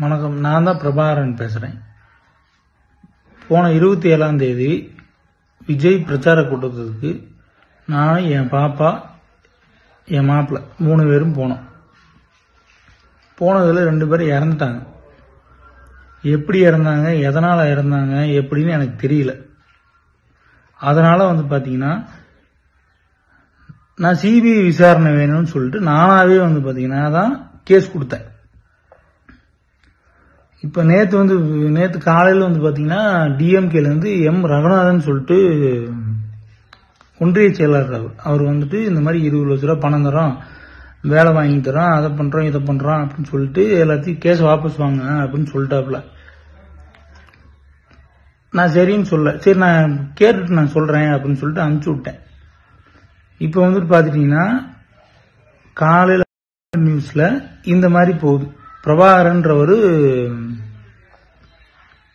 வணக்கம். நான் தான் பிரபாகரன் பேசுகிறேன். போன 27ஆம் தேதி விஜய் பிரச்சார கூட்டத்துக்கு நான், என் பாப்பா, என் மாப்பிள்ளை 3 பேரும் போனோம். போனதில் 2 பேர் இறந்துட்டாங்க. எப்படி இறந்தாங்க, எதனால் இறந்தாங்க எப்படின்னு எனக்கு தெரியல. அதனால் பார்த்தீங்கன்னா நான் சிபிஐ விசாரணை வேணும்னு சொல்லிட்டு நானாகவே பார்த்தீங்கன்னா தான் கேஸ் கொடுத்தேன். இப்போ நேற்று காலையில் பார்த்தீங்கன்னா டிஎம்கேலேருந்து எம் ரகுநாதன் சொல்லிட்டு ஒன்றிய செயலாளர் அவர் இந்த மாதிரி 20 லட்ச ரூபா பணம் தரோம், வேலை வாங்கி தரோம், அதை பண்ணுறோம் இதை பண்ணுறோம் அப்படின்னு சொல்லிட்டு எல்லாத்தையும் கேஸ் வாபஸ் வாங்க அப்படின்னு சொல்லிட்டாப்புல. நான் சரின்னு சரி நான் கேட்டுட்டு நான் சொல்கிறேன் அப்படின்னு சொல்லிட்டு அனுப்பிச்சி விட்டேன். இப்போ பார்த்துட்டிங்கன்னா காலையில் நியூஸில் இந்த மாதிரி போகுது, பிரபாகரன்றவர்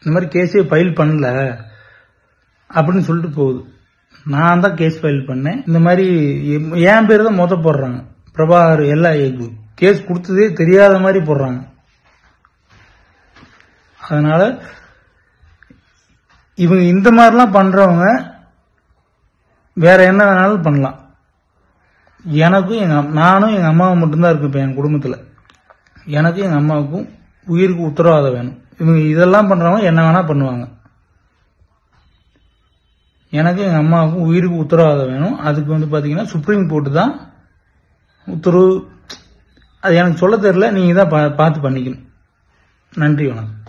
இந்த மாதிரி கேஸே ஃபைல் பண்ணல அப்படின்னு சொல்லிட்டு போகுது. நான் தான் கேஸ் ஃபைல் பண்ணேன். இந்த மாதிரி என் பேர் தான் போடுறாங்க. பிரபாகர் எல்லா கேஸ் கொடுத்ததே தெரியாத மாதிரி போடுறாங்க. அதனால இவங்க இந்த மாதிரிலாம் பண்றவங்க வேற என்ன வேணாலும் பண்ணலாம். எனக்கும் நானும் எங்க அம்மாவும் மட்டும்தான் இருக்கு. இப்ப என் குடும்பத்துல எனக்கும் எங்க அம்மாவுக்கும் உயிருக்கு உத்தரவாதம் வேணும். இவங்க இதெல்லாம் பண்றவங்க என்ன வேணா பண்ணுவாங்க. எனக்கு எங்க அம்மாவுக்கும் உயிருக்கு உத்தரவாதம் வேணும். அதுக்கு பாத்தீங்கன்னா சுப்ரீம் கோர்ட்டு தான் உத்தரவு. அது எனக்கு சொல்ல தெரியல, நீங்க தான் பார்த்து பண்ணிக்கணும். நன்றி, வணக்கம்.